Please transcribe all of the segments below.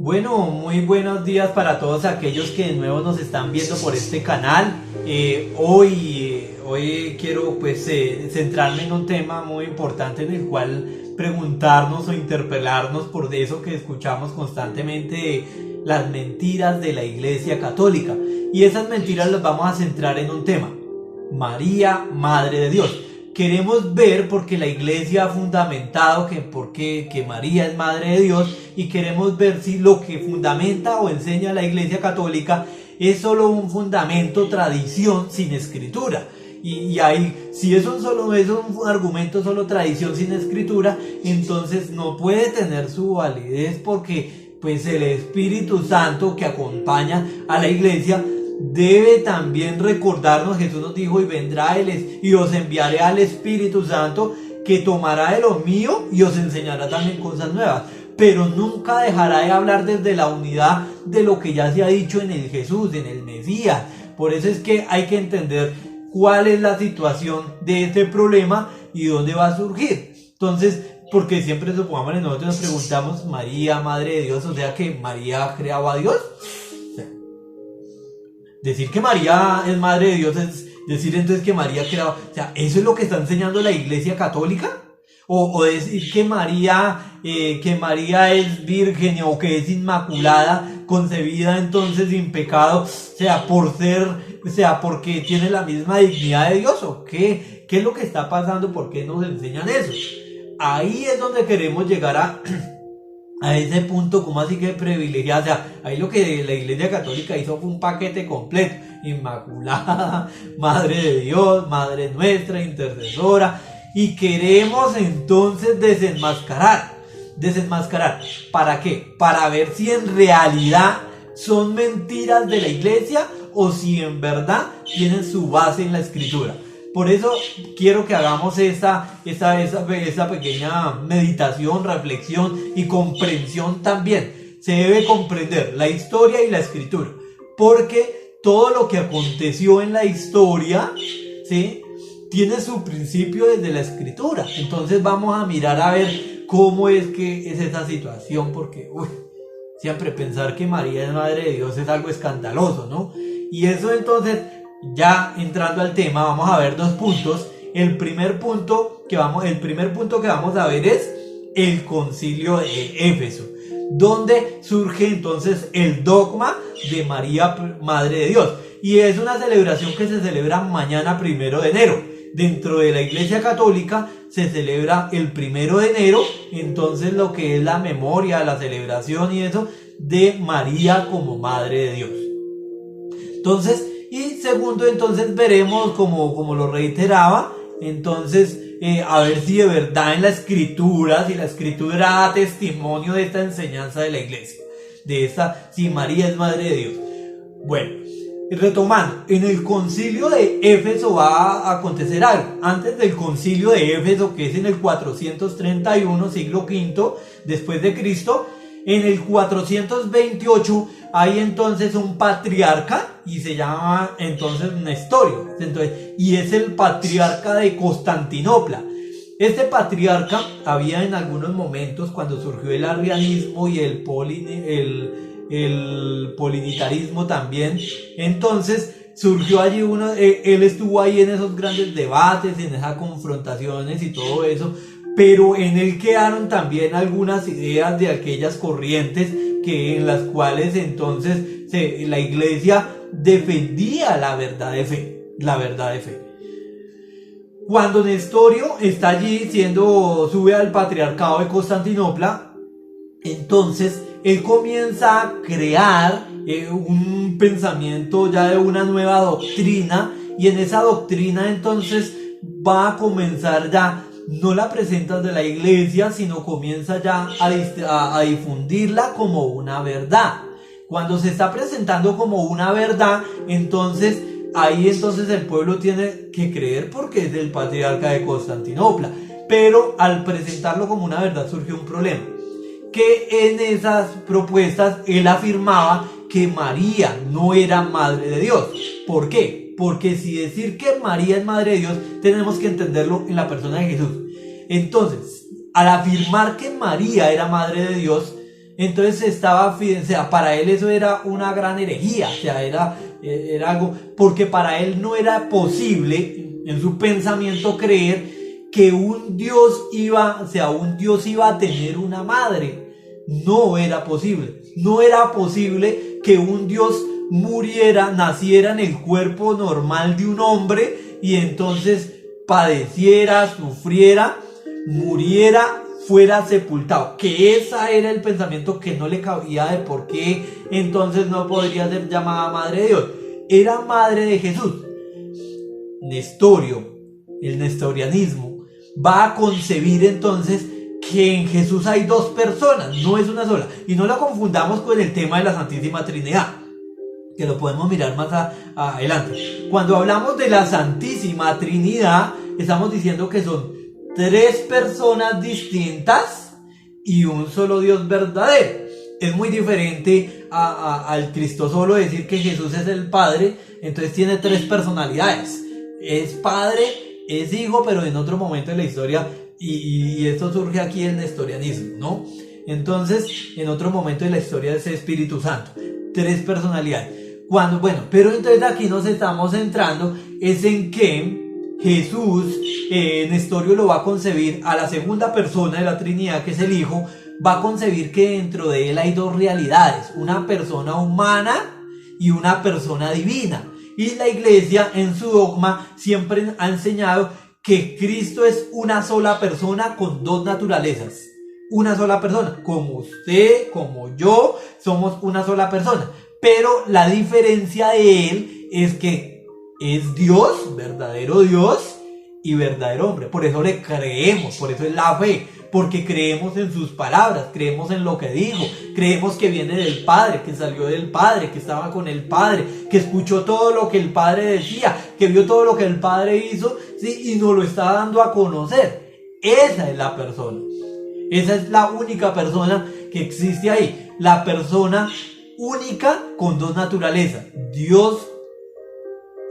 Bueno, muy buenos días para todos aquellos que de nuevo nos están viendo por este canal. Hoy quiero centrarme en un tema muy importante en el cual preguntarnos o interpelarnos por eso que escuchamos constantemente, las mentiras de la Iglesia Católica. Y esas mentiras las vamos a centrar en un tema: María, Madre de Dios. Queremos ver porque la Iglesia ha fundamentado que María es Madre de Dios, y queremos ver si lo que fundamenta o enseña la Iglesia Católica es solo un fundamento, tradición sin escritura. Y ahí, si es un argumento, solo tradición sin escritura, entonces no puede tener su validez, porque pues el Espíritu Santo que acompaña a la Iglesia debe también recordarnos. Jesús nos dijo: y vendrá y os enviaré al Espíritu Santo, que tomará de lo mío y os enseñará también cosas nuevas. Pero nunca dejará de hablar desde la unidad de lo que ya se ha dicho en el Jesús, en el Mesías. Por eso es que hay que entender cuál es la situación de este problema y dónde va a surgir. Entonces, porque siempre nosotros nos preguntamos: María, Madre de Dios, o sea que María creaba a Dios. Decir que María es Madre de Dios es decir entonces que María creaba. O sea, ¿eso es lo que está enseñando la Iglesia Católica? O decir que María es virgen, o que es inmaculada, concebida entonces sin pecado, porque tiene la misma dignidad de Dios, ¿o qué? ¿Qué es lo que está pasando? ¿Por qué nos enseñan eso? Ahí es donde queremos llegar a ese punto. ¿Cómo así que privilegiada? O sea, ahí lo que la Iglesia Católica hizo fue un paquete completo: Inmaculada, Madre de Dios, Madre nuestra, intercesora. Y queremos entonces desenmascarar. ¿Para qué? Para ver si en realidad son mentiras de la Iglesia o si en verdad tienen su base en la Escritura. Por eso quiero que hagamos esa pequeña meditación, reflexión y comprensión también. Se debe comprender la historia y la Escritura, porque todo lo que aconteció en la historia, ¿sí?, tiene su principio desde la Escritura. Entonces vamos a mirar a ver cómo es que es esa situación, porque siempre pensar que María es Madre de Dios es algo escandaloso, ¿no? Y eso, entonces, ya entrando al tema, vamos a ver dos puntos. El primer punto que vamos a ver es el Concilio de Éfeso, donde surge entonces el dogma de María, Madre de Dios. Y es una celebración que se celebra mañana, 1 de enero. Dentro de la Iglesia Católica se celebra el 1 de enero, entonces lo que es la memoria, la celebración y eso de María como Madre de Dios. Entonces, y segundo, entonces veremos, como lo reiteraba, entonces a ver si de verdad en la Escritura, si la Escritura da testimonio de esta enseñanza de la Iglesia, si María es Madre de Dios. Bueno, retomando, en el Concilio de Éfeso va a acontecer algo. Antes del Concilio de Éfeso, que es en el 431, siglo V después de Cristo, en el 428 hay entonces un patriarca, y se llama entonces Nestorio, y es el patriarca de Constantinopla. Este patriarca había en algunos momentos, cuando surgió el arrianismo y el polinitarismo también, entonces surgió allí él estuvo ahí en esos grandes debates, en esas confrontaciones y todo eso, pero en él quedaron también algunas ideas de aquellas corrientes en las cuales entonces la Iglesia defendía la verdad de fe. Cuando Nestorio está allí sube al patriarcado de Constantinopla, entonces él comienza a crear un pensamiento ya de una nueva doctrina, y en esa doctrina entonces va a comenzar ya, no la presenta de la Iglesia, sino comienza ya a difundirla como una verdad. Cuando se está presentando como una verdad, entonces ahí el pueblo tiene que creer, porque es el patriarca de Constantinopla. Pero al presentarlo como una verdad surgió un problema, que en esas propuestas él afirmaba que María no era Madre de Dios. ¿Por qué? Porque si decir que María es Madre de Dios, tenemos que entenderlo en la persona de Jesús. Entonces, al afirmar que María era Madre de Dios, Entonces o sea, para él eso era una gran herejía, o sea, era algo, porque para él no era posible en su pensamiento creer que un Dios iba a tener una madre. No era posible. No era posible que un Dios naciera en el cuerpo normal de un hombre y entonces padeciera, sufriera, muriera, fuera sepultado. Que ese era el pensamiento que no le cabía de por qué entonces no podría ser llamada madre de Dios. Era madre de Jesús. El nestorianismo va a concebir entonces que en Jesús hay dos personas, no es una sola. Y no la confundamos con el tema de la Santísima Trinidad, que lo podemos mirar más adelante. Cuando hablamos de la Santísima Trinidad, estamos diciendo que son tres personas distintas y un solo Dios verdadero. Es muy diferente al Cristo solo decir que Jesús es el Padre, entonces tiene tres personalidades. Es Padre, es Hijo, pero en otro momento de la historia, y esto surge aquí en el nestorianismo, ¿no? Entonces, en otro momento de la historia es Espíritu Santo. Tres personalidades. Pero entonces aquí nos estamos centrando es en que Jesús, Nestorio lo va a concebir a la segunda persona de la Trinidad, que es el Hijo, va a concebir que dentro de él hay dos realidades, una persona humana y una persona divina. Y la Iglesia en su dogma siempre ha enseñado que Cristo es una sola persona con dos naturalezas. Una sola persona, como usted, como yo, somos una sola persona. Pero la diferencia de él es que es Dios, verdadero Dios y verdadero hombre. Por eso le creemos, por eso es la fe. Porque creemos en sus palabras, creemos en lo que dijo, creemos que viene del Padre, que salió del Padre, que estaba con el Padre, que escuchó todo lo que el Padre decía, que vio todo lo que el Padre hizo, ¿sí? Y nos lo está dando a conocer. Esa es la persona. Esa es la única persona que existe ahí. La persona única con dos naturalezas. Dios,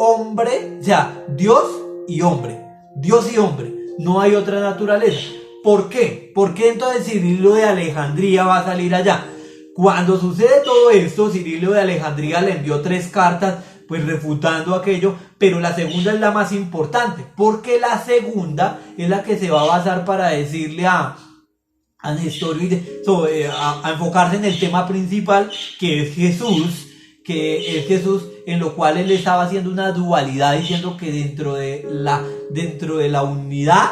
hombre, o sea, Dios y hombre. Dios y hombre. No hay otra naturaleza. ¿Por qué? ¿Por qué entonces Cirilo de Alejandría va a salir allá? Cuando sucede todo esto, Cirilo de Alejandría le envió 3 cartas, pues refutando aquello, pero la segunda es la más importante, porque la segunda es la que se va a basar para decirle a Nestorio a enfocarse en el tema principal, que es Jesús, en lo cual él estaba haciendo una dualidad, diciendo que dentro de la unidad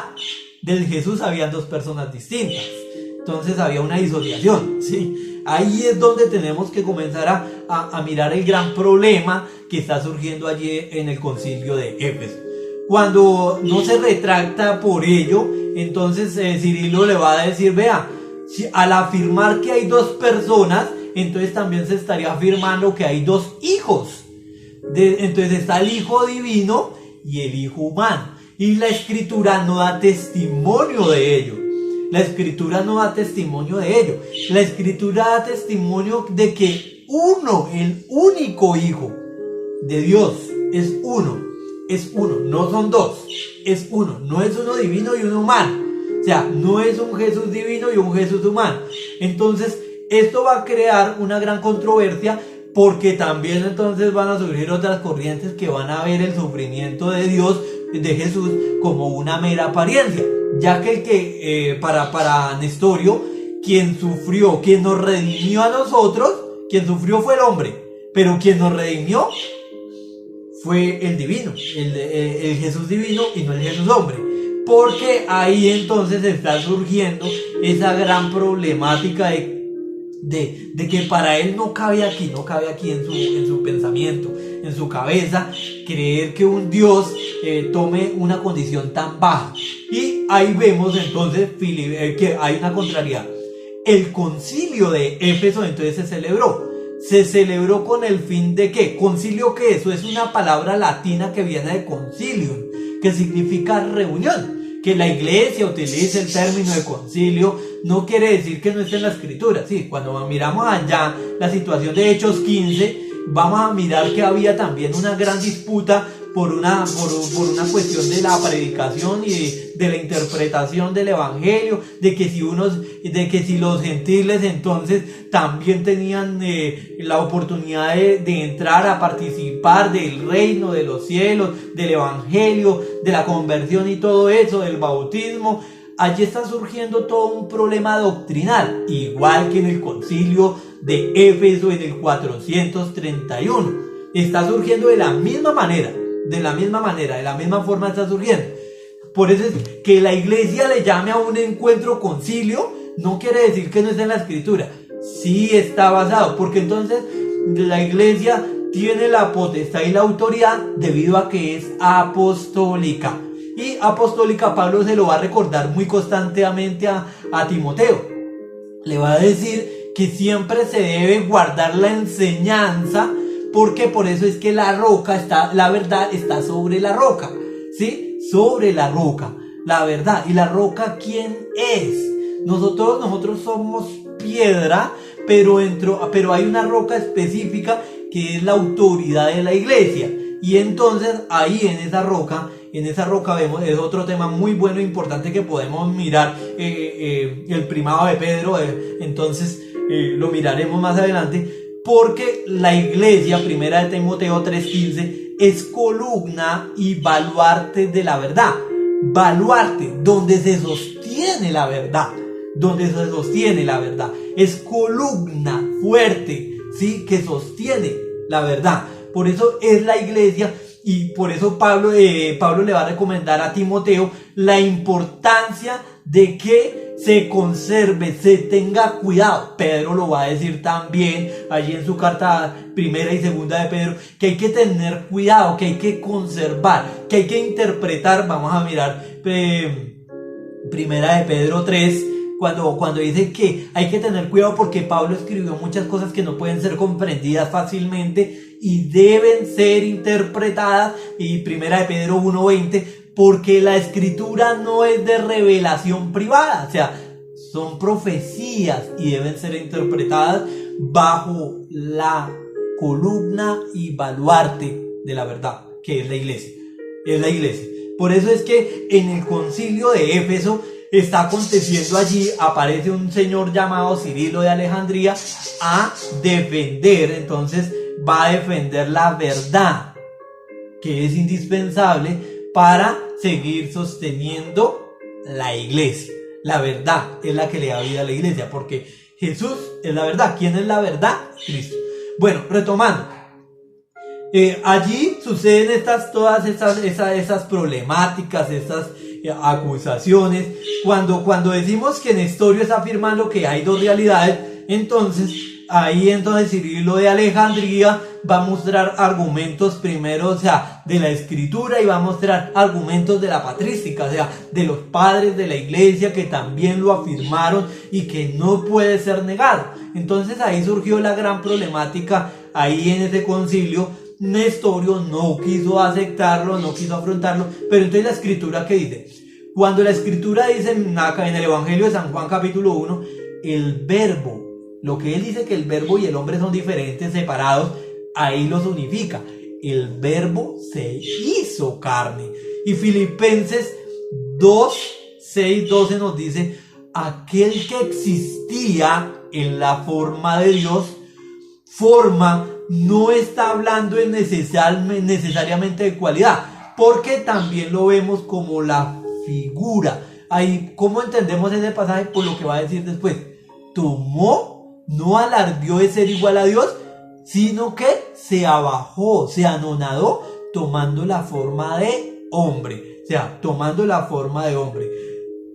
del Jesús habían dos personas distintas. Entonces había una disociación, ¿sí? Ahí es donde tenemos que comenzar a mirar el gran problema que está surgiendo allí en el concilio de Éfeso. Cuando no se retracta por ello, entonces Cirilo le va a decir, vea, al afirmar que hay dos personas, entonces también se estaría afirmando que hay dos hijos. Entonces está el Hijo divino y el Hijo humano. Y la Escritura no da testimonio de ello. La Escritura no da testimonio de ello. La Escritura da testimonio de que el único Hijo de Dios es uno. Es uno, no son dos. Es uno, no es uno divino y uno humano. O sea, no es un Jesús divino y un Jesús humano. Entonces, esto va a crear una gran controversia, porque también entonces van a surgir otras corrientes que van a ver el sufrimiento de Dios, de Jesús, como una mera apariencia, ya que para Nestorio, quien sufrió, quien nos redimió a nosotros, quien sufrió fue el hombre, pero quien nos redimió fue el divino, el Jesús divino y no el Jesús hombre, porque ahí entonces está surgiendo esa gran problemática de que para él no cabe aquí en su pensamiento, en su cabeza, creer que un Dios tome una condición tan baja. Y ahí vemos entonces que hay una contrariedad. El concilio de Éfeso entonces se celebró con el fin de ¿qué? ¿Concilio qué? Eso es una palabra latina que viene de concilium, que significa reunión. Que la Iglesia utilice el término de concilio no quiere decir que no esté en la Escritura. Sí, cuando miramos allá la situación de Hechos 15, vamos a mirar que había también una gran disputa, por una cuestión de la predicación y de la interpretación del evangelio, de que si los gentiles entonces también tenían la oportunidad de entrar a participar del reino de los cielos, del evangelio, de la conversión y todo eso, del bautismo. Allí está surgiendo todo un problema doctrinal, igual que en el concilio de Éfeso en el 431. Está surgiendo de la misma forma está surgiendo. Por eso es que la iglesia le llame a un encuentro concilio, no quiere decir que no esté en la escritura. Sí está basado, porque entonces la iglesia tiene la potestad y la autoridad debido a que es apostólica. Y apostólica Pablo se lo va a recordar muy constantemente a Timoteo. Le va a decir que siempre se debe guardar la enseñanza, porque por eso es que la verdad está sobre la roca, ¿sí? Sobre la roca, la verdad. ¿Y la roca quién es? Nosotros somos piedra, pero hay una roca específica que es la autoridad de la iglesia. Y entonces ahí en esa roca vemos, es otro tema muy bueno e importante que podemos mirar, el primado de Pedro, entonces lo miraremos más adelante, porque la iglesia, primera de Timoteo 3:15, es columna y baluarte de la verdad. Baluarte, donde se sostiene la verdad. Es columna fuerte, ¿sí? Que sostiene la verdad. Por eso es la iglesia, y por eso Pablo le va a recomendar a Timoteo la importancia de que se conserve, se tenga cuidado. Pedro lo va a decir también allí en su carta primera y segunda de Pedro, que hay que tener cuidado, que hay que conservar, que hay que interpretar. Vamos a mirar primera de Pedro 3, cuando dice que hay que tener cuidado porque Pablo escribió muchas cosas que no pueden ser comprendidas fácilmente y deben ser interpretadas. Y primera de Pedro 1:20, porque la escritura no es de revelación privada, o sea, son profecías y deben ser interpretadas bajo la columna y baluarte de la verdad, que es la iglesia. Por eso es que en el concilio de Éfeso está aconteciendo allí, aparece un señor llamado Cirilo de Alejandría a defender, entonces va a defender la verdad, que es indispensable para seguir sosteniendo la iglesia. La verdad es la que le da vida a la iglesia, porque Jesús es la verdad. ¿Quién es la verdad? Cristo. Bueno, retomando. Allí suceden todas esas problemáticas, estas acusaciones. Cuando decimos que Nestorio está afirmando que hay dos realidades, entonces Cirilo de Alejandría va a mostrar argumentos primero, o sea, de la escritura, y va a mostrar argumentos de la patrística, o sea, de los padres de la iglesia que también lo afirmaron y que no puede ser negado. Entonces ahí surgió la gran problemática, ahí en ese concilio. Nestorio no quiso aceptarlo, no quiso afrontarlo, pero entonces la escritura, ¿qué dice? Cuando la escritura dice en el Evangelio de San Juan capítulo 1, el verbo, lo que él dice que el verbo y el hombre son diferentes, separados, ahí los unifica. El verbo se hizo carne. Y Filipenses 2:6-12 nos dice, aquel que existía en la forma de Dios, forma, no está hablando necesariamente de cualidad, porque también lo vemos como la figura. Ahí, ¿cómo entendemos ese pasaje? Por lo que va a decir después. Tomó, no alardeó de ser igual a Dios, sino que se abajó, se anonadó, tomando la forma de hombre. O sea, tomando la forma de hombre.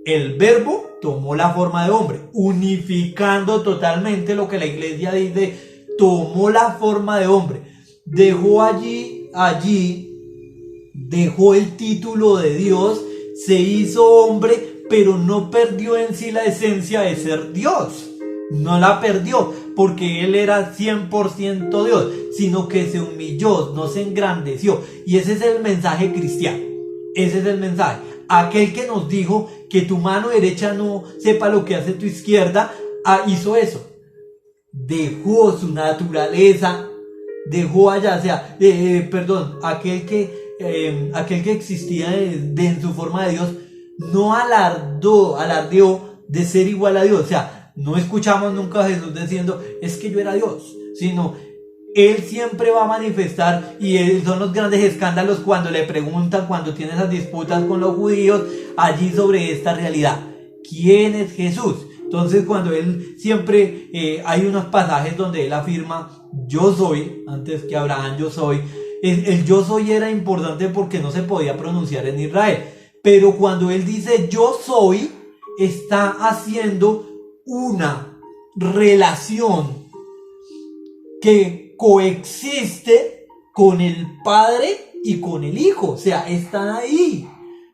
El verbo tomó la forma de hombre, unificando totalmente lo que la iglesia dice. Tomó la forma de hombre, dejó dejó el título de Dios, se hizo hombre, pero no perdió en sí la esencia de ser Dios. No la perdió, porque él era 100% Dios, sino que se humilló, no se engrandeció. Y ese es el mensaje cristiano. Ese es el mensaje. Aquel que nos dijo que tu mano derecha no sepa lo que hace tu izquierda, hizo eso. Dejó su naturaleza, dejó allá, o sea, aquel que aquel que existía en su forma de Dios, no alardeó de ser igual a Dios. O sea, no escuchamos nunca a Jesús diciendo, es que yo era Dios, sino Él siempre va a manifestar, y son los grandes escándalos cuando le preguntan, cuando tiene esas disputas con los judíos, allí sobre esta realidad. ¿Quién es Jesús? Entonces cuando Él siempre, hay unos pasajes donde Él afirma, yo soy, antes que Abraham yo soy. El yo soy era importante porque no se podía pronunciar en Israel. Pero cuando Él dice yo soy, está haciendo una relación que coexiste con el Padre y con el Hijo. O sea, están ahí.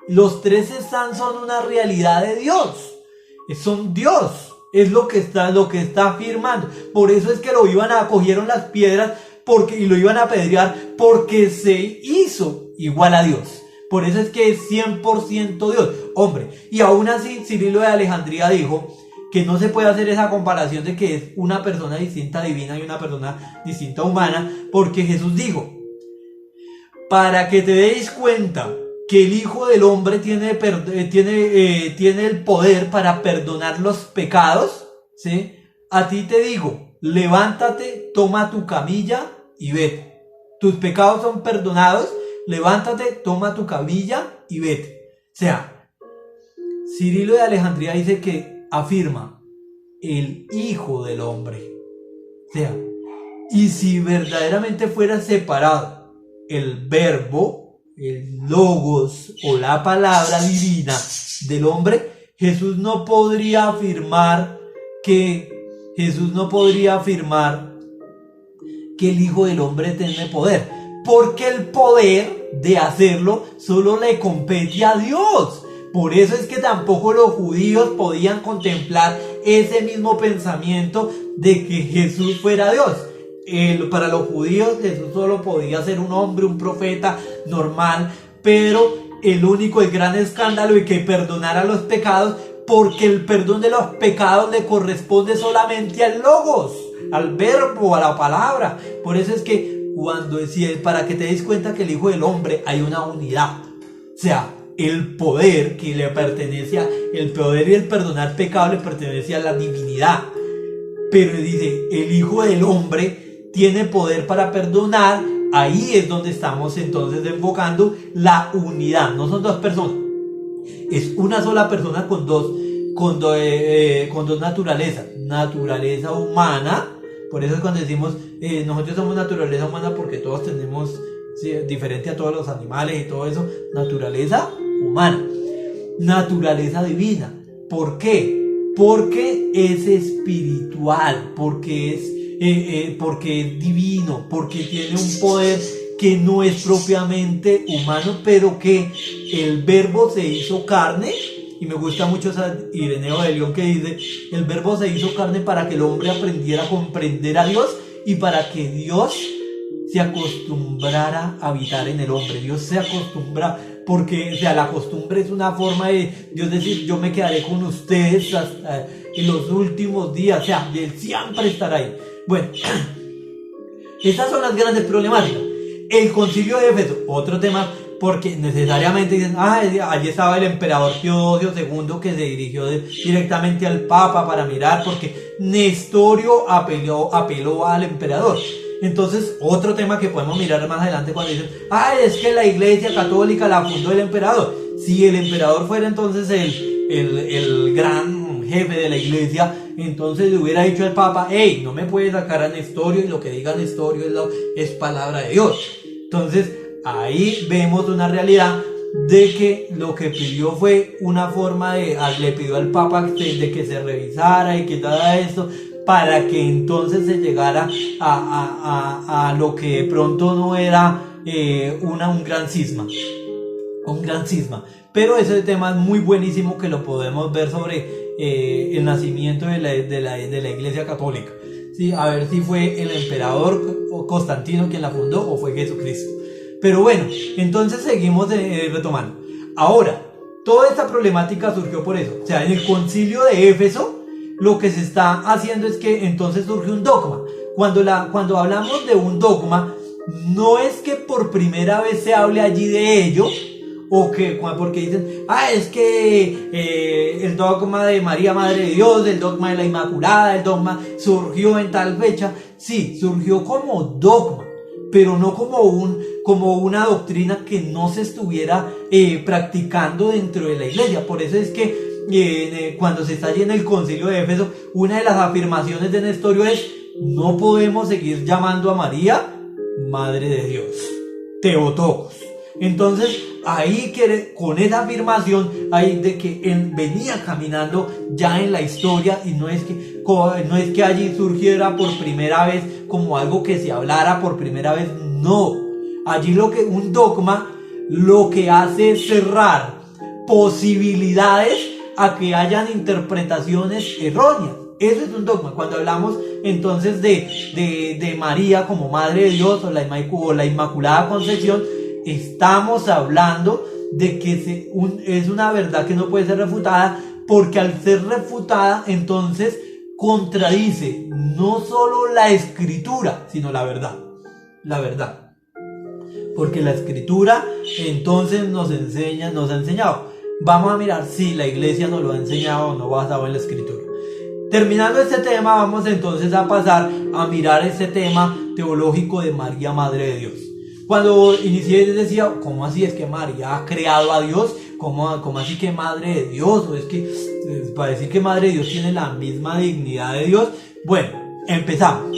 Los tres son una realidad de Dios. Son Dios. Es lo que está afirmando. Por eso es que cogieron las piedras y lo iban a apedrear, porque se hizo igual a Dios. Por eso es que es 100% Dios. Hombre, y aún así Cirilo de Alejandría dijo que no se puede hacer esa comparación de que es una persona distinta divina y una persona distinta humana, porque Jesús dijo, para que te deis cuenta que el Hijo del Hombre tiene el poder para perdonar los pecados, ¿sí? A ti te digo, levántate, toma tu camilla y vete. Tus pecados son perdonados, levántate, toma tu camilla y vete. O sea, Cirilo de Alejandría dice que afirma el Hijo del Hombre. O sea, y si verdaderamente fuera separado el verbo, el logos o la palabra divina del hombre, Jesús no podría afirmar que el Hijo del Hombre tiene poder, porque el poder de hacerlo solo le compete a Dios. Por eso es que tampoco los judíos podían contemplar ese mismo pensamiento de que Jesús fuera Dios. Para los judíos Jesús solo podía ser un hombre, un profeta normal, pero el gran escándalo y que perdonara los pecados, porque el perdón de los pecados le corresponde solamente al logos, al verbo, a la palabra. Por eso es que cuando decía, para que te des cuenta que el Hijo del Hombre hay una unidad, o sea, el poder que le pertenece el poder y el perdonar pecados le pertenece a la divinidad, pero dice, el Hijo del Hombre tiene poder para perdonar. Ahí es donde estamos entonces enfocando la unidad. No son dos personas, es una sola persona con dos naturalezas. Naturaleza humana, por eso es cuando decimos nosotros somos naturaleza humana, porque todos tenemos, ¿sí?, diferente a todos los animales y todo eso, naturaleza humana, naturaleza divina. ¿Por qué? Porque es espiritual, porque es divino, porque tiene un poder que no es propiamente humano, pero que el verbo se hizo carne. Y me gusta mucho Ireneo de León que dice, el verbo se hizo carne para que el hombre aprendiera a comprender a Dios y para que Dios se acostumbrara a habitar en el hombre. Dios se acostumbra, porque, o sea, la costumbre es una forma de Dios decir, yo me quedaré con ustedes hasta en los últimos días. O sea, Él siempre estará ahí. Bueno, estas son las grandes problemáticas. El concilio de Éfeso, otro tema, porque necesariamente dicen, allí estaba el emperador Teodosio II que se dirigió directamente al Papa para mirar, porque Nestorio apeló al emperador. Entonces, otro tema que podemos mirar más adelante cuando dicen, es que la Iglesia Católica la fundó el emperador. Si el emperador fuera entonces el gran jefe de la iglesia, entonces le hubiera dicho al Papa, no me puedes sacar a Nestorio, y lo que diga Nestorio es palabra de Dios. Entonces, ahí vemos una realidad de que lo que pidió fue una forma le pidió al Papa de que se revisara y que todo esto, para que entonces se llegara a lo que de pronto no era un gran cisma. Pero ese tema es muy buenísimo, que lo podemos ver sobre el nacimiento de la Iglesia Católica. ¿Sí? A ver si fue el emperador Constantino quien la fundó o fue Jesucristo. Pero bueno, entonces seguimos retomando. Ahora, toda esta problemática surgió por eso. O sea, en el concilio de Éfeso, lo que se está haciendo es que entonces surge un dogma. Cuando hablamos de un dogma, no es que por primera vez se hable allí de ello, o que porque dicen, es que el dogma de María Madre de Dios, el dogma de la Inmaculada, el dogma surgió en tal fecha. Sí, surgió como dogma, pero no como una doctrina que no se estuviera practicando dentro de la iglesia. Por eso es que cuando se está allí en el concilio de Éfeso, una de las afirmaciones de Nestorio es: no podemos seguir llamando a María Madre de Dios, Teotocos. Entonces ahí con esa afirmación ahí de que él venía caminando ya en la historia, y no es que allí surgiera por primera vez como algo que se hablara por primera vez, no. Allí un dogma lo que hace es cerrar posibilidades a que hayan interpretaciones erróneas. Eso es un dogma. Cuando hablamos entonces de María como Madre de Dios o la Inmaculada Concepción, estamos hablando de que es una verdad que no puede ser refutada, porque al ser refutada entonces contradice no solo la escritura, sino la verdad. Porque la escritura entonces nos ha enseñado. Vamos a mirar si la iglesia nos lo ha enseñado o no basado en la escritura. Terminando este tema, vamos entonces a pasar a mirar este tema teológico de María Madre de Dios. Cuando inicié decía, ¿cómo así es que María ha creado a Dios? ¿Cómo así que Madre de Dios? ¿O es que para decir que Madre de Dios tiene la misma dignidad de Dios? Bueno, empezamos.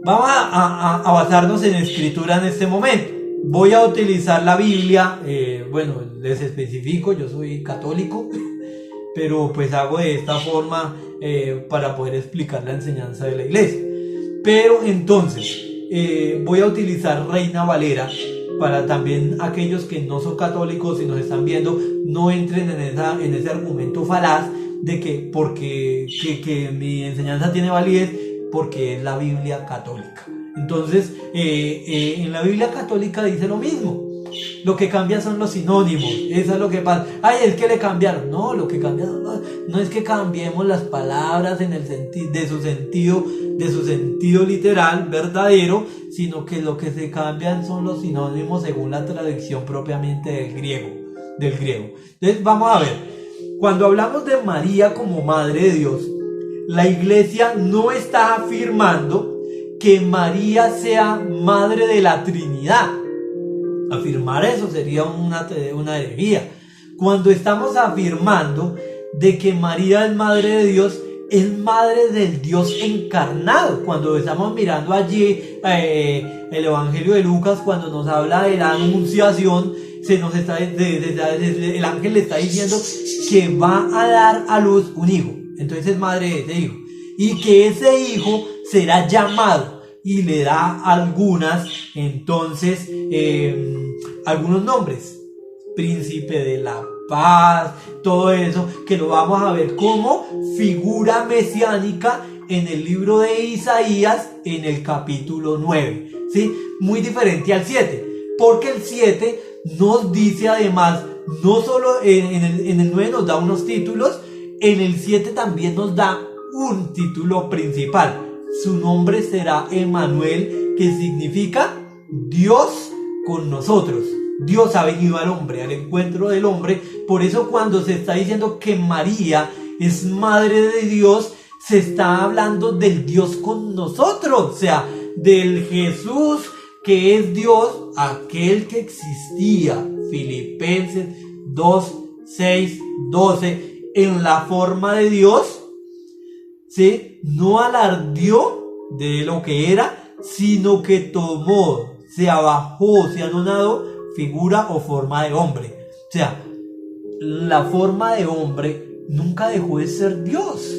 Vamos a basarnos en escritura en este momento. Voy a utilizar la Biblia, les especifico, yo soy católico, pero pues hago de esta forma para poder explicar la enseñanza de la iglesia. Pero entonces voy a utilizar Reina Valera para también aquellos que no son católicos y nos están viendo no entren en ese argumento falaz de que porque que mi enseñanza tiene validez porque es la Biblia católica. Entonces en la Biblia católica dice lo mismo. Lo que cambia son los sinónimos. Eso es lo que pasa. Es que le cambiaron. No, lo que cambia no es que cambiemos las palabras en el de su sentido literal, verdadero, sino que lo que se cambian son los sinónimos según la traducción propiamente del griego. Entonces vamos a ver. Cuando hablamos de María como Madre de Dios, la iglesia no está afirmando que María sea Madre de la Trinidad. Afirmar eso sería una herejía. Cuando estamos afirmando de que María es Madre de Dios, es Madre del Dios encarnado. Cuando estamos mirando allí el Evangelio de Lucas, cuando nos habla de la anunciación, el ángel le está diciendo que va a dar a luz un hijo. Entonces es madre de ese hijo. Y que ese hijo será llamado, y le da algunos nombres: Príncipe de la Paz, todo eso, que lo vamos a ver como figura mesiánica en el libro de Isaías, en el capítulo 9, ¿sí? Muy diferente al 7, porque el 7 nos dice además, no solo en el 9 nos da unos títulos, en el 7 también nos da un título principal. Su nombre será Emmanuel, que significa Dios con nosotros. Dios ha venido al hombre, al encuentro del hombre. Por eso cuando se está diciendo que María es Madre de Dios, se está hablando del Dios con nosotros, o sea, del Jesús que es Dios, aquel que existía. Filipenses 2, 6, 12, en la forma de Dios, ¿sí? No alardeó de lo que era, sino que tomó, se abajó, se anonadó, figura o forma de hombre. O sea, la forma de hombre nunca dejó de ser Dios.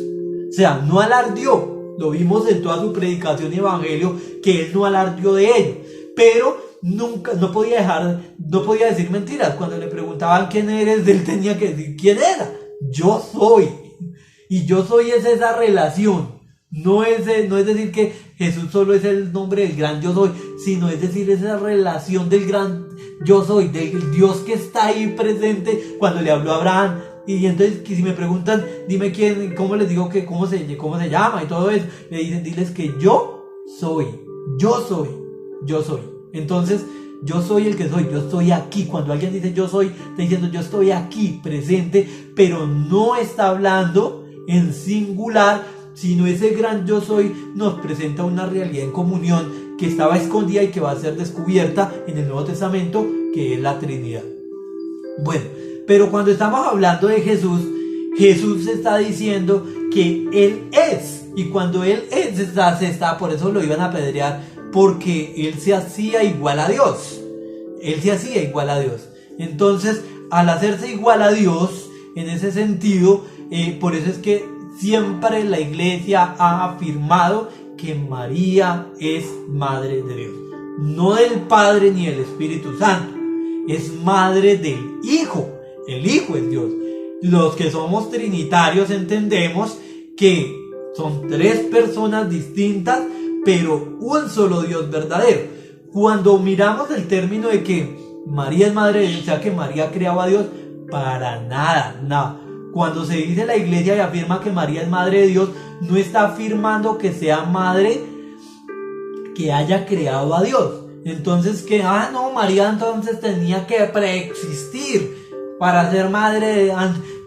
O sea, no alardeó. Lo vimos en toda su predicación y evangelio, que él no alardeó de ello. Pero nunca, no podía decir mentiras. Cuando le preguntaban quién eres, él tenía que decir quién era. Yo soy. Y yo soy es esa relación. No es decir que Jesús solo es el nombre del gran yo soy, sino es decir, esa relación del gran yo soy, del Dios que está ahí presente cuando le habló a Abraham. Y entonces, si me preguntan, dime quién, cómo les digo que cómo se llama y todo eso, le dicen, diles que yo soy, yo soy. Entonces, yo soy el que soy, yo estoy aquí. Cuando alguien dice yo soy, está diciendo yo estoy aquí, presente, pero no está hablando en singular, sino ese gran yo soy nos presenta una realidad en comunión que estaba escondida y que va a ser descubierta en el Nuevo Testamento, que es la Trinidad. Bueno, pero cuando estamos hablando de Jesús, Jesús está diciendo que Él es, y cuando Él es, por eso lo iban a apedrear, porque Él se hacía igual a Dios. Él se hacía igual a Dios. Entonces, al hacerse igual a Dios, en ese sentido, por eso es que siempre la iglesia ha afirmado que María es madre de Dios. No del Padre ni del Espíritu Santo. Es madre del Hijo. El Hijo es Dios. Los que somos trinitarios entendemos que son tres personas distintas, pero un solo Dios verdadero. Cuando miramos el término de que María es madre de Dios, o sea que María creaba a Dios, para nada, nada. Cuando se dice la iglesia y afirma que María es madre de Dios, no está afirmando que sea madre que haya creado a Dios. Entonces que, no, María entonces tenía que preexistir para ser madre,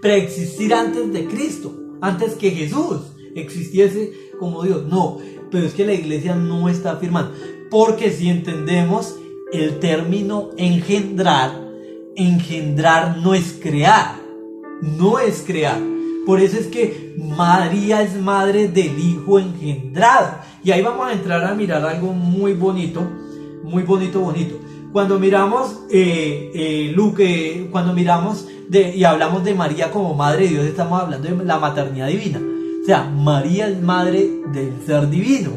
preexistir antes de Cristo, antes que Jesús existiese como Dios. No, pero es que la iglesia no está afirmando, porque si entendemos el término engendrar no es crear, no es crear. Por eso es que María es madre del Hijo engendrado. Y ahí vamos a entrar a mirar algo muy bonito, muy bonito. Cuando miramos cuando miramos y hablamos de María como madre de Dios, estamos hablando de la maternidad divina. O sea, María es madre del ser divino,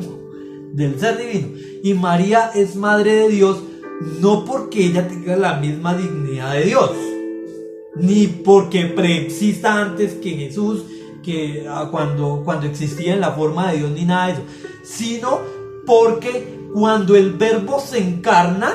y María es madre de Dios no porque ella tenga la misma dignidad de Dios, ni porque preexista antes que Jesús, que cuando existía en la forma de Dios, ni nada de eso, sino porque cuando el verbo se encarna,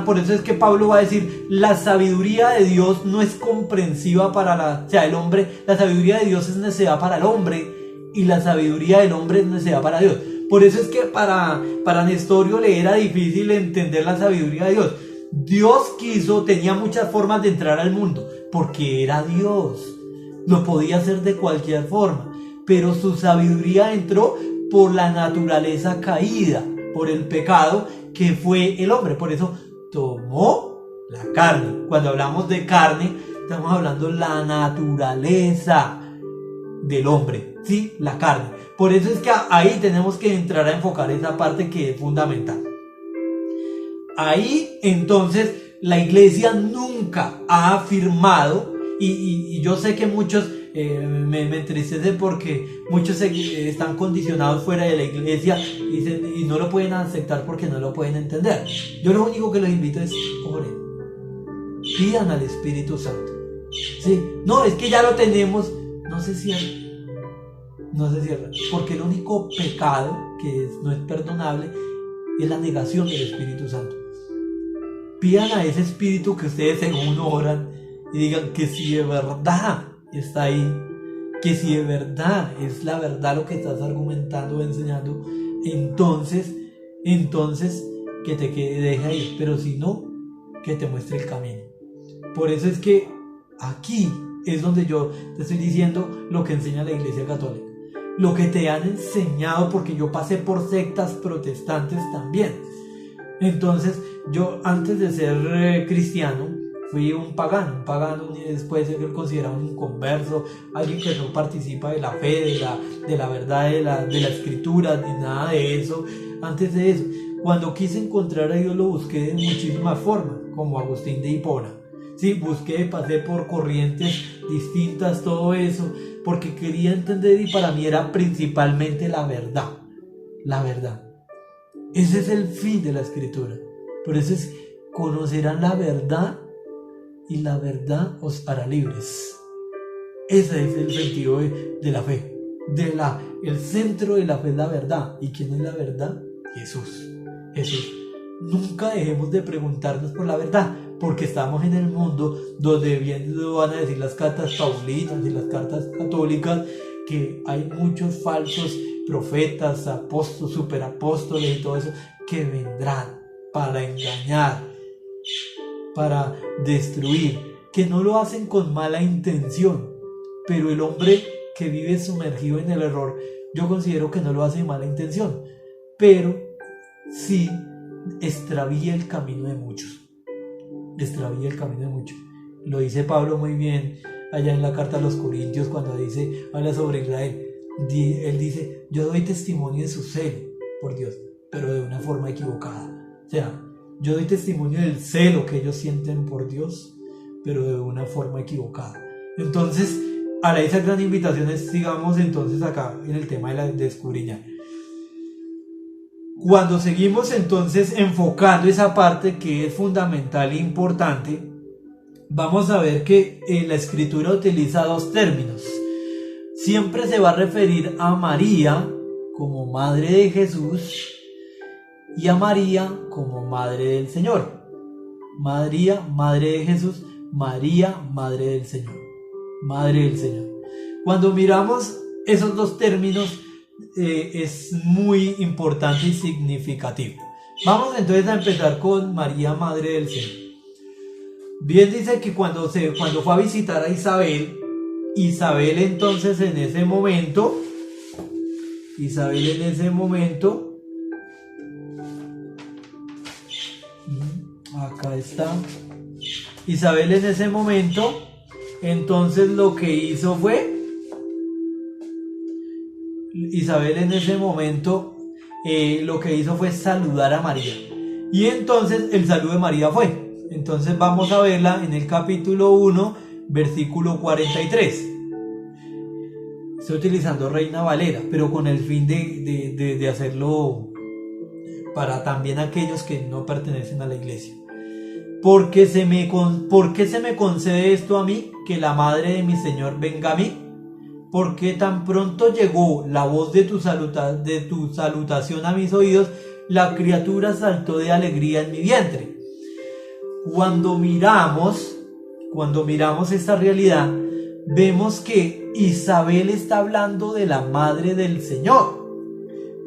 por eso es que Pablo va a decir, la sabiduría de Dios no es comprensiva para el hombre, la sabiduría de Dios es necedad para el hombre, y la sabiduría del hombre es necedad para Dios. Por eso es que para Nestorio le era difícil entender la sabiduría de Dios. Dios tenía muchas formas de entrar al mundo, porque era Dios, lo podía hacer de cualquier forma, pero su sabiduría entró por la naturaleza caída, por el pecado que fue el hombre. Por eso tomó la carne. Cuando hablamos de carne, estamos hablando de la naturaleza del hombre, ¿sí? La carne. Por eso es que ahí tenemos que entrar a enfocar esa parte que es fundamental. Ahí entonces la iglesia nunca ha afirmado, y yo sé que muchos me entristece porque muchos están condicionados fuera de la iglesia y no lo pueden aceptar porque no lo pueden entender. Yo lo único que los invito es oren, pidan al Espíritu Santo. ¿Sí? No, es que ya lo tenemos. No se cierra, porque el único pecado que no es perdonable es la negación del Espíritu Santo. Pidan a ese Espíritu que ustedes según oran y digan que si de verdad está ahí, que si de verdad es la verdad lo que estás argumentando o enseñando, entonces que te deje ahí, pero si no, que te muestre el camino. Por eso es que aquí es donde yo te estoy diciendo lo que enseña la Iglesia Católica, lo que te han enseñado, porque yo pasé por sectas protestantes también. Entonces yo antes de ser cristiano fui un pagano después de ser considerado un inconverso, alguien que no participa de la fe, de la verdad, de la escritura, ni nada de eso. Antes de eso, cuando quise encontrar a Dios, lo busqué de muchísimas formas, como Agustín de Hipona. Sí, pasé por corrientes distintas, todo eso, porque quería entender, y para mí era principalmente la verdad. Ese es el fin de la escritura. Por eso es, conocerán la verdad y la verdad os hará libres. Ese es el sentido de la fe. El centro de la fe es la verdad. ¿Y quién es la verdad? Jesús. Nunca dejemos de preguntarnos por la verdad, porque estamos en el mundo donde bien lo van a decir las cartas paulinas y las cartas católicas, que hay muchos falsos profetas, apóstoles, superapóstoles y todo eso, que vendrán para engañar, para destruir, que no lo hacen con mala intención, pero el hombre que vive sumergido en el error, yo considero que no lo hace de mala intención, pero sí extravía el camino de muchos. Extravía el camino de muchos. Lo dice Pablo muy bien allá en la carta a los Corintios cuando habla sobre Israel. Él dice, yo doy testimonio de su celo por Dios, pero de una forma equivocada. O sea, yo doy testimonio del celo que ellos sienten por Dios, pero de una forma equivocada. Entonces, a esas gran invitaciones, sigamos entonces acá en el tema de escudriñar. Cuando seguimos entonces enfocando esa parte que es fundamental e importante, vamos a ver que la escritura utiliza dos términos. Siempre se va a referir a María como madre de Jesús y a María como madre del Señor. María, madre de Jesús, María, madre del Señor. Madre del Señor. Cuando miramos esos dos términos, es muy importante y significativo. Vamos entonces a empezar con María, madre del Señor. Bien dice que cuando fue a visitar a Isabel entonces en ese momento, acá está, Isabel en ese momento, entonces lo que hizo fue, saludar a María. Y entonces el saludo de María fue. Entonces vamos a verla en el capítulo 1, versículo 43. Estoy utilizando Reina Valera, pero con el fin de hacerlo para también aquellos que no pertenecen a la iglesia. ¿Por qué se me concede esto a mí, que la madre de mi Señor venga a mí? Porque tan pronto llegó la voz de tu salutación a mis oídos, la criatura saltó de alegría en mi vientre. Cuando miramos esta realidad, vemos que Isabel está hablando de la madre del Señor.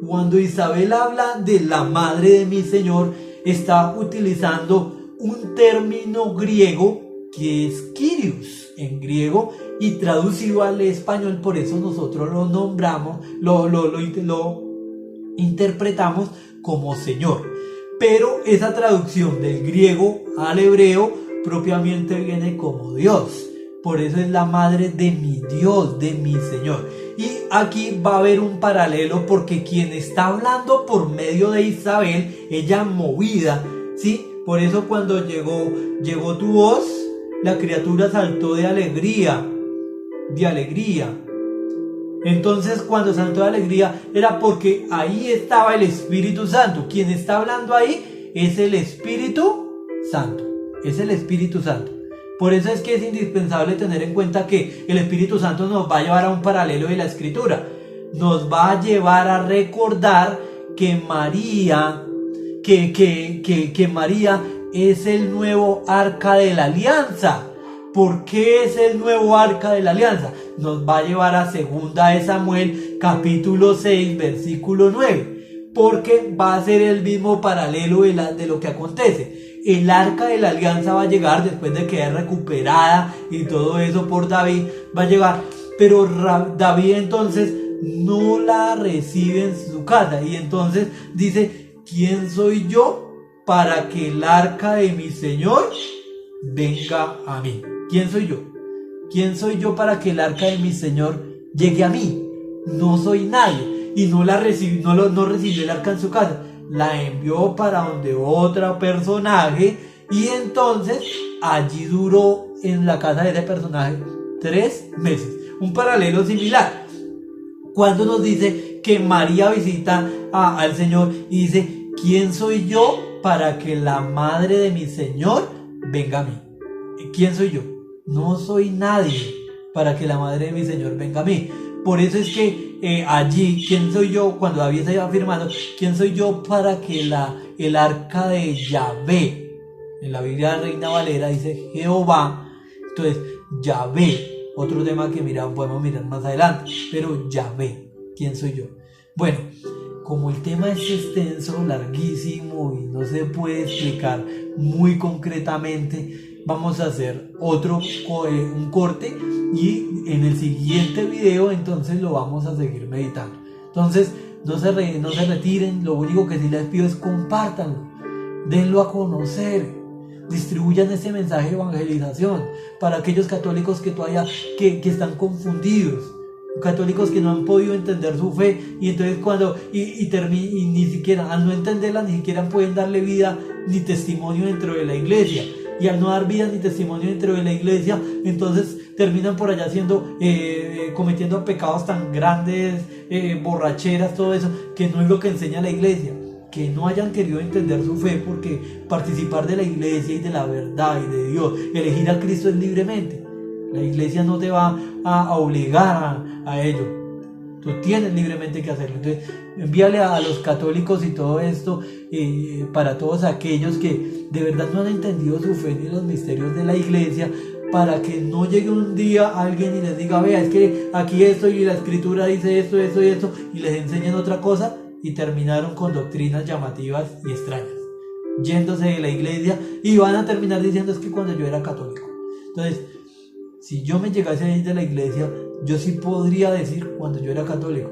Cuando Isabel habla de la madre de mi Señor, está utilizando un término griego que es Kyrios en griego y traducido al español, por eso nosotros lo nombramos, lo interpretamos como Señor. Pero esa traducción del griego al hebreo propiamente viene como Dios. Por eso es la madre de mi Dios, de mi Señor. Y aquí va a haber un paralelo, porque quien está hablando por medio de Isabel, ella movida, ¿sí? Por eso cuando llegó tu voz, la criatura saltó de alegría. Entonces cuando saltó de alegría era porque ahí estaba el Espíritu Santo. Quien está hablando ahí es el Espíritu Santo. Por eso es que es indispensable tener en cuenta que el Espíritu Santo nos va a llevar a un paralelo de la Escritura. Nos va a llevar a recordar que María es el nuevo arca de la alianza. ¿Por qué es el nuevo arca de la alianza? Nos va a llevar a 2 de Samuel, capítulo 6, versículo 9. Porque va a ser el mismo paralelo de lo que acontece. El arca de la alianza va a llegar después de que es recuperada y todo eso por David. Va a llegar. Pero David entonces no la recibe en su casa. Y entonces dice, ¿quién soy yo para que el arca de mi Señor venga a mí? ¿Quién soy yo? ¿Quién soy yo para que el arca de mi Señor llegue a mí? No soy nadie. Y no recibió el arca en su casa. La envió para donde otro personaje. Y entonces allí duró en la casa de ese personaje 3 meses. Un paralelo similar. Cuando nos dice que María visita al Señor y dice, ¿quién soy yo para que la madre de mi Señor venga a mí? ¿Quién soy yo? No soy nadie para que la madre de mi Señor venga a mí. Por eso es que allí, ¿quién soy yo? Cuando David está afirmando, ¿quién soy yo para que el arca de Yahvé? En la Biblia Reina Valera dice Jehová. Entonces, Yahvé, otro tema que podemos mirar más adelante. Pero Yahvé, ¿quién soy yo? Bueno, como el tema es extenso, larguísimo y no se puede explicar muy concretamente, vamos a hacer un corte y en el siguiente video entonces lo vamos a seguir meditando. Entonces, no se retiren, lo único que sí les pido es compártanlo, denlo a conocer, distribuyan este mensaje de evangelización para aquellos católicos que todavía que están confundidos, católicos que no han podido entender su fe y entonces y ni siquiera al no entenderla ni siquiera pueden darle vida ni testimonio dentro de la iglesia, y al no dar vida ni testimonio dentro de la iglesia entonces terminan por allá cometiendo pecados tan grandes, borracheras, todo eso que no es lo que enseña la iglesia. Que no hayan querido entender su fe, porque participar de la iglesia y de la verdad y de Dios, elegir a Cristo es libremente. La iglesia no te va a obligar a ello. Tú tienes libremente que hacerlo. Entonces, envíale a los católicos y todo esto para todos aquellos que de verdad no han entendido su fe ni los misterios de la iglesia, para que no llegue un día alguien y les diga, vea, es que aquí esto y la escritura dice esto, esto y esto, y les enseñen otra cosa, y terminaron con doctrinas llamativas y extrañas, yéndose de la iglesia, y van a terminar diciendo es que cuando yo era católico. Entonces, si yo me llegase a ir de la iglesia, yo sí podría decir cuando yo era católico,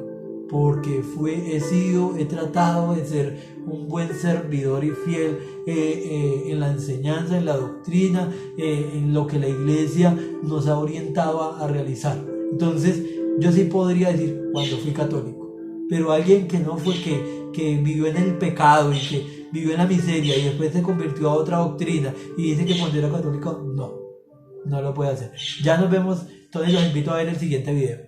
porque he tratado de ser un buen servidor y fiel en la enseñanza, en la doctrina, en lo que la iglesia nos ha orientado a realizar. Entonces, yo sí podría decir cuando fui católico. Pero alguien que no fue, que vivió en el pecado y que vivió en la miseria y después se convirtió a otra doctrina y dice que cuando era católico, no lo puede hacer. Ya nos vemos, entonces los invito a ver el siguiente video.